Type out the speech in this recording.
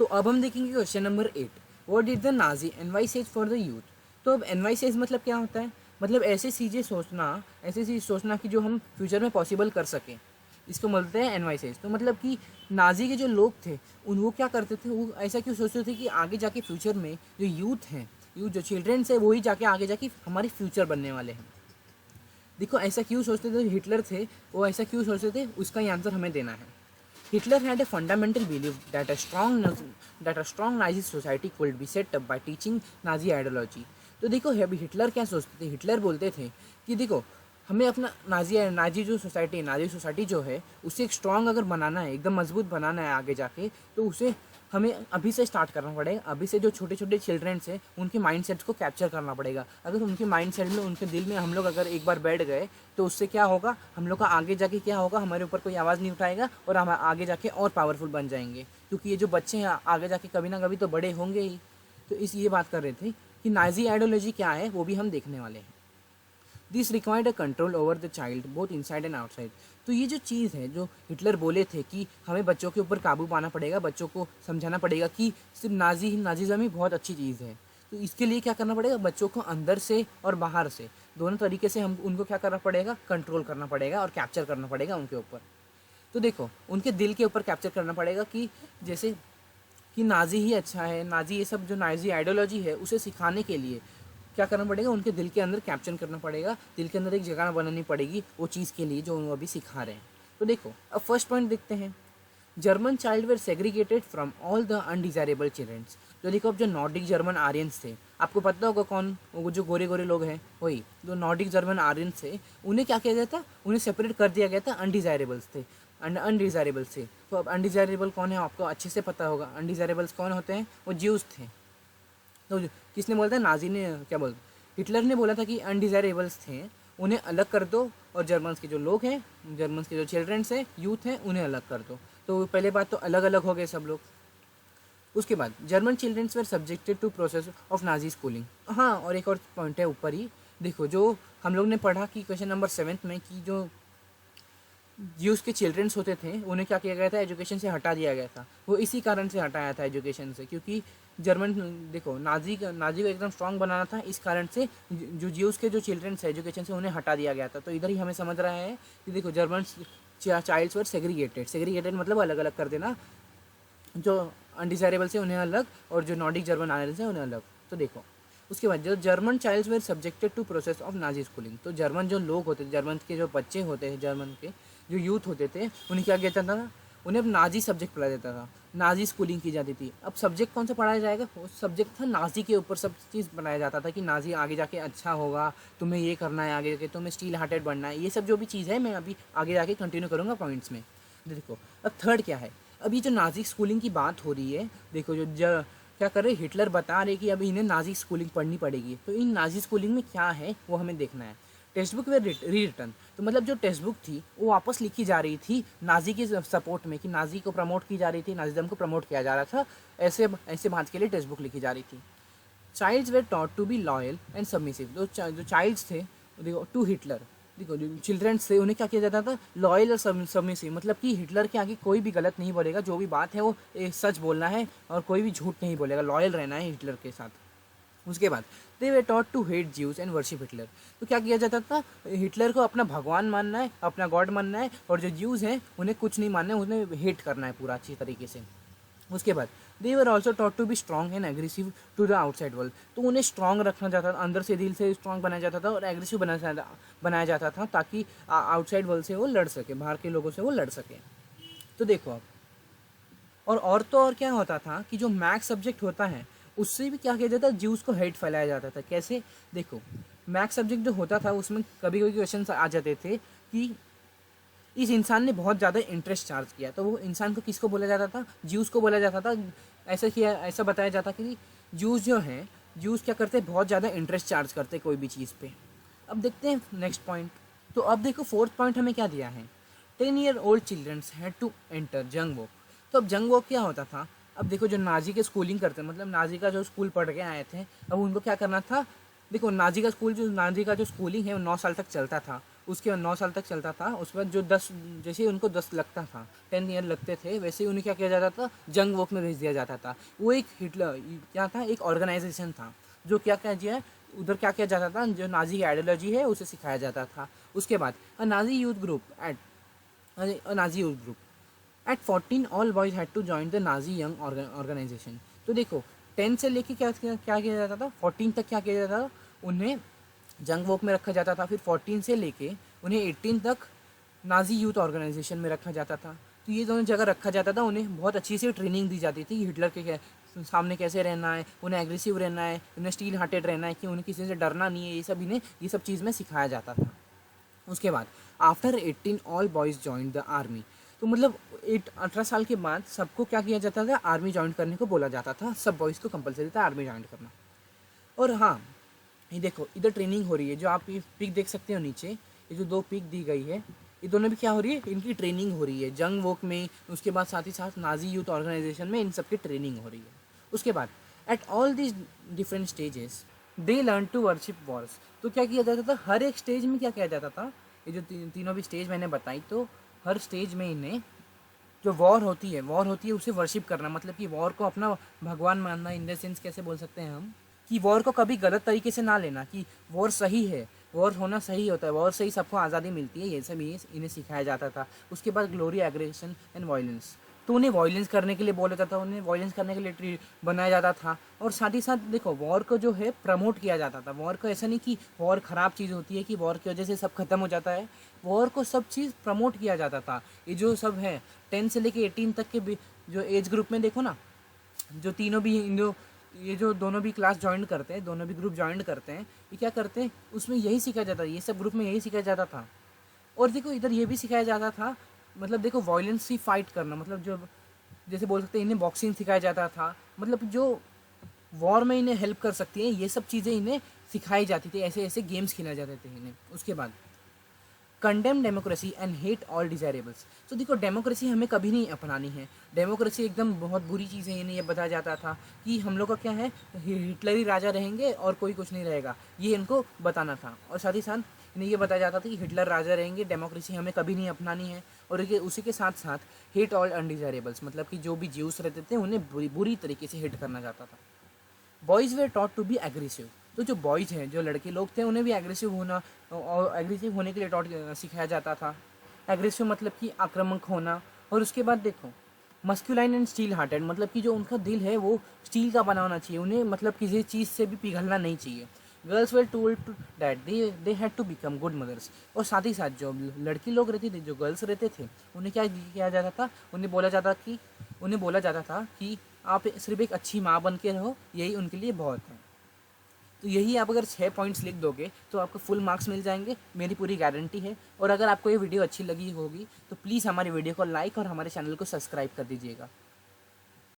तो अब हम देखेंगे question number 8, what did the Nazi envisage for the youth. तो अब एनवाइसेज मतलब क्या होता है, मतलब ऐसी चीज़ें सोचना, ऐसी चीज़ सोचना कि जो हम फ्यूचर में पॉसिबल कर सकें, इसको बोलते हैं एनवाइसेज। तो मतलब कि नाजी के जो लोग थे वो क्या करते थे, वो ऐसा क्यों सोचते थे कि आगे जाके फ्यूचर में जो यूथ हैं, यूथ जो चिल्ड्रेंस है वही जाके आगे जाके हमारे फ्यूचर बनने वाले हैं। देखो ऐसा क्यों सोचते थे, हिटलर थे वो ऐसा क्यों सोचते थे, उसका ही आंसर हमें देना है। Hitler had a fundamental belief that a strong Nazi society could be set up by teaching Nazi ideology। तो देखो अभी हिटलर क्या सोचते थे, हिटलर बोलते थे कि देखो हमें अपना नाजी जो सोसाइटी है, नाजी सोसाइटी जो है उसे एक स्ट्रांग अगर बनाना है, एकदम मजबूत बनाना है आगे जाके, तो उसे हमें अभी से स्टार्ट करना पड़ेगा। अभी से जो छोटे छोटे चिल्ड्रेंस हैं उनके माइंड सेट्स को कैप्चर करना पड़ेगा। अगर उनके माइंड सेट में, उनके दिल में हम लोग अगर एक बार बैठ गए तो उससे क्या होगा, हम लोग का आगे जाके क्या होगा, हमारे ऊपर कोई आवाज़ नहीं उठाएगा और हम आगे जाके और पावरफुल बन जाएंगे। क्योंकि ये जो बच्चे हैं आगे जाके कभी ना कभी तो बड़े होंगे ही। तो इस ये बात कर रहे थे कि नाजी आइडियोलॉजी क्या है वो भी हम देखने वाले हैं। This required a control over the child both inside and outside. तो ये जो चीज़ है जो हिटलर बोले थे कि हमें बच्चों के ऊपर काबू पाना पड़ेगा, बच्चों को समझाना पड़ेगा कि सिर्फ नाजीज़म ही बहुत अच्छी चीज़ है। तो इसके लिए क्या करना पड़ेगा, बच्चों को अंदर से और बाहर से दोनों तरीके से हम उनको क्या करना पड़ेगा, कंट्रोल करना पड़ेगा और कैप्चर करना पड़ेगा उनके ऊपर। तो देखो उनके दिल के ऊपर कैप्चर करना पड़ेगा कि जैसे कि नाजी ही अच्छा है, नाजी ये सब जो नाजी आइडियोलॉजी है उसे सिखाने के लिए क्या करना पड़ेगा, उनके दिल के अंदर कैप्चर करना पड़ेगा, दिल के अंदर एक जगह बनानी पड़ेगी वो चीज़ के लिए जो वो अभी सिखा रहे हैं। तो देखो अब फर्स्ट पॉइंट देखते हैं, German child were segregated from all the undesirable childrens. तो देखो अब जो नॉर्डिक जर्मन आर्यंस थे, आपको पता होगा कौन, वो जो गोरे गोरे लोग हैं वही जो नॉर्डिक जर्मन आर्यंस थे, उन्हें क्या किया गया था, उन्हें सेपरेट कर दिया गया था, अनडिजायरेबल्स थे, अनडिजायरेबल से। तो अब अनडिजायरेबल कौन है आपको अच्छे से पता होगा, अनडिजायरेबल्स कौन होते हैं, वो ज्यूज थे। तो किसने बोला था, नाजी ने क्या बोलता, हिटलर ने बोला था कि अनडिजायरेबल्स थे उन्हें अलग कर दो, और जर्मन्स के जो लोग हैं, जर्मन्स के जो चिल्ड्रंस हैं, यूथ हैं, उन्हें अलग कर दो। तो पहले बात तो अलग अलग हो गए सब लोग। उसके बाद German childrens were subjected to process of Nazi schooling. हाँ और एक और पॉइंट है ऊपर ही, देखो जो हम लोग ने पढ़ा कि क्वेश्चन नंबर 7 में कि जो ज्यूस के चिल्ड्रंस होते थे उन्हें क्या किया गया था, एजुकेशन से हटा दिया गया था। वो इसी कारण से हटाया था एजुकेशन से, क्योंकि जर्मन देखो नाजी को एकदम स्ट्रांग बनाना था, इस कारण से जो ज्यूस के जो चिल्ड्रंस है एजुकेशन से उन्हें हटा दिया गया था। तो इधर ही हमें समझ रहा है कि देखो जर्मन चाइल्ड्स वर सेग्रीगेटेड मतलब अलग अलग कर देना, जो अनडिजायरेबल से उन्हें अलग और जो नॉर्डिक जर्मन आयरन से उन्हें अलग। तो देखो उसके बाद जो German childs were subjected to process of Nazi schooling. तो जर्मन जो लोग होते थे, जर्मन के जो बच्चे होते हैं, जर्मन के जो यूथ होते थे, उन्हें क्या किया जाता था, उन्हें अब नाजी सब्जेक्ट पढ़ाया जाता था, नाजी स्कूलिंग की जाती थी। अब सब्जेक्ट कौन सा पढ़ाया जाएगा, वो सब्जेक्ट था नाजी के ऊपर सब चीज़ बनाया जाता था कि नाजी आगे जाके अच्छा होगा, तुम्हें ये करना है, आगे जाके तुम्हें स्टील हार्टेड बनना है, ये सब जो भी चीज़ है मैं अभी आगे जाके कंटिन्यू करूँगा पॉइंट्स में। देखो अब थर्ड क्या है, अब ये जो नाजी स्कूलिंग की बात हो रही है, देखो क्या कर रहे, हिटलर बता रहे कि अभी इन्हें नाजी स्कूलिंग पढ़नी पड़ेगी। तो इन नाजी स्कूलिंग में क्या है वो हमें देखना है। टेक्स्ट बुक वे रीरिटन, तो मतलब जो टेक्स्ट बुक थी वो वापस लिखी जा रही थी नाजी के सपोर्ट में, कि नाजी को प्रमोट की जा रही थी, नाजीज़म को प्रमोट किया जा रहा था, ऐसे ऐसे बात के लिए टेक्स्ट बुक लिखी जा रही थी। Childs were taught to be loyal and submissive. जो चाइल्ड्स थे देखो टू हिटलर, देखो जो चिल्ड्रंस थे उन्हें क्या किया जाता था, लॉयल और सबमिसिव, मतलब कि हिटलर के आगे कोई भी गलत नहीं बोलेगा, जो भी बात है वो सच बोलना है और कोई भी झूठ नहीं बोलेगा, लॉयल रहना है हिटलर के साथ। उसके बाद they were taught to hate Jews and worship Hitler. तो क्या किया जाता था, हिटलर को अपना भगवान मानना है, अपना गॉड मानना है, और जो ज्यूज हैं उन्हें कुछ नहीं मानना है, उन्हें हेट करना है पूरा अच्छी तरीके से। उसके बाद they were also taught to be strong and aggressive to the outside world. तो उन्हें स्ट्रॉन्ग रखना जाता था, अंदर से दिल से स्ट्रॉन्ग बनाया जाता था और एग्रेसिव बनाया जाता था, ताकि आउटसाइड वर्ल्ड से वो लड़ सके, बाहर के लोगों से वो लड़ सके। तो देखो अब और तो और क्या होता था कि जो मैथ्स सब्जेक्ट होता है उससे भी क्या किया जाता है, ज्यूज को हेट फैलाया जाता था। कैसे, देखो मैथ्स सब्जेक्ट जो होता था उसमें कभी कभी क्वेश्चन आ जाते थे कि इस इंसान ने बहुत ज़्यादा इंटरेस्ट चार्ज किया, तो वो इंसान को किसको बोला जाता था, ज्यूज को बोला जाता था। ऐसा बताया जाता कि ज्यूज जो हैं, ज्यूज क्या करते हैं, बहुत ज़्यादा इंटरेस्ट चार्ज करते कोई भी चीज़ पे। अब देखते हैं नेक्स्ट पॉइंट। तो अब देखो फोर्थ पॉइंट हमें क्या दिया है, 10 year old childrens had to enter Jungvolk. तो अब जंग वॉक क्या होता था, अब देखो जो नाजी के स्कूलिंग करते, मतलब नाजी का जो स्कूल पढ़ के आए थे, अब उनको क्या करना था, देखो नाजी का जो स्कूलिंग है वो 9 साल तक चलता था, उसके 9 साल तक चलता था। उसके बाद जो 10 जैसे ही उनको 10 लगता था, 10 ईयर लगते थे, वैसे ही उन्हें क्या किया जाता था, जंग वॉक में भेज दिया जाता था। वो एक हिटलर क्या था, एक ऑर्गेनाइजेशन था जो क्या क्या किया उधर क्या किया जाता था, जो नाजी की आइडियोलॉजी है उसे सिखाया जाता था। उसके बाद a Nazi youth group at 14 all boys had to join the Nazi young organisation. तो देखो 10 से लेके क्या किया जाता था, 14 तक क्या किया जाता था, उन्हें जंग वॉक में रखा जाता था। फिर 14 से लेके उन्हें 18 तक नाजी यूथ ऑर्गेनाइजेशन में रखा जाता था। तो ये दोनों जगह रखा जाता था। उन्हें बहुत अच्छी से ट्रेनिंग दी जाती थी कि हिटलर के सामने कैसे रहना है, उन्हें एग्रेसिव रहना है, उन्हें स्टील हार्टेड रहना है, कि उन्हें किसी से डरना नहीं है। ये सब चीज़ में सिखाया जाता था। उसके बाद after 18 all boys join the army. तो मतलब 18 साल के बाद सबको क्या किया जाता था, आर्मी ज्वाइन करने को बोला जाता था। सब बॉयज़ को कंपलसरी था आर्मी ज्वाइन करना। और हाँ, ये देखो इधर ट्रेनिंग हो रही है, जो आप ये पिक देख सकते हो नीचे, ये जो 2 पिक दी गई है, ये दोनों भी क्या हो रही है, इनकी ट्रेनिंग हो रही है जंग वॉक में। उसके बाद साथ ही साथ नाजी यूथ ऑर्गेनाइजेशन में इन सब की ट्रेनिंग हो रही है। उसके बाद at all this different stages they learn to worship wars. तो क्या किया जाता था, हर एक स्टेज में क्या किया जाता था, ये जो तीनों भी स्टेज मैंने बताई, तो हर स्टेज में इन्हें जो वॉर होती है उसे वर्शिप करना, मतलब कि वॉर को अपना भगवान मानना। इन द सेंस कैसे बोल सकते हैं हम, कि वॉर को कभी गलत तरीके से ना लेना, कि वॉर सही है, वॉर होना सही होता है, वॉर से ही सबको आज़ादी मिलती है। ये सब इन्हें सिखाया जाता था। उसके बाद ग्लोरी, एग्रेशन एंड वायलेंस। तो उन्हें वायलेंस करने के लिए बोला जाता था, उन्हें वायलेंस करने के लिए बनाया जाता था। और साथ ही साथ देखो वॉर को जो है प्रमोट किया जाता था। वॉर को ऐसा नहीं कि वॉर ख़राब चीज़ होती है, कि वॉर की वजह से सब खत्म हो जाता है। वॉर को सब चीज़ प्रमोट किया जाता था। ये जो सब है 10 से लेके 18 तक के जो एज ग्रुप में देखो ना, जो तीनों भी ये जो दोनों भी क्लास ज्वाइन करते हैं, दोनों भी ग्रुप ज्वाइन करते हैं, ये क्या करते हैं, उसमें यही सिखाया जाता है। ये सब ग्रुप में यही सिखाया जाता था। और देखो इधर ये भी सिखाया जाता था, मतलब देखो वायलेंस से फाइट करना, मतलब जो जैसे बोल सकते हैं इन्हें बॉक्सिंग सिखाया जाता था। मतलब जो वॉर में इन्हें हेल्प कर सकती है, ये सब चीज़ें इन्हें सिखाई जाती थी। ऐसे ऐसे गेम्स खेला जाते थे इन्हें। उसके बाद condemn democracy and hate all desirables. तो देखो डेमोक्रेसी हमें कभी नहीं अपनानी है। डेमोक्रेसी एकदम बहुत बुरी चीज़ है। इन्हें ये बताया जाता था कि हम लोग का क्या है, हिटलरी राजा रहेंगे और कोई कुछ नहीं रहेगा, ये इनको बताना था। और साथ ही साथ इन्हें ये बताया जाता था कि हिटलर राजा रहेंगे, डेमोक्रेसी हमें कभी नहीं अपनानी है। और उसी के साथ साथ हेट ऑल अनडिजायरेबल्स, मतलब कि जो भी ज्यूस रहते थे उन्हें बुरी तरीके से हिट करना जाता था। Boys were taught to be aggressive. तो जो बॉयज़ हैं, जो लड़के लोग थे, उन्हें भी एग्रेसिव होना और एग्रेसिव होने के लिए सिखाया जाता था। एग्रेसिव मतलब कि आक्रामक होना। और उसके बाद देखो मस्कुलाइन एंड स्टील हार्टेड, मतलब कि जो उनका दिल है वो स्टील का बना होना चाहिए। उन्हें मतलब किसी चीज़ से भी पिघलना नहीं चाहिए। Girls were told to that they had to become good mothers. और साथ ही साथ जो लड़की लोग रहती थी, जो गर्ल्स रहते थे, उन्हें क्या किया जाता था, उन्हें बोला जाता था कि आप सिर्फ एक अच्छी माँ बन के रहो, यही उनके लिए बहुत है। तो यही आप अगर 6 पॉइंट्स लिख दोगे तो आपको फुल मार्क्स मिल जाएंगे, मेरी पूरी गारंटी है। और अगर आपको ये वीडियो अच्छी लगी होगी तो प्लीज़ हमारी वीडियो को लाइक और हमारे चैनल को सब्सक्राइब कर दीजिएगा।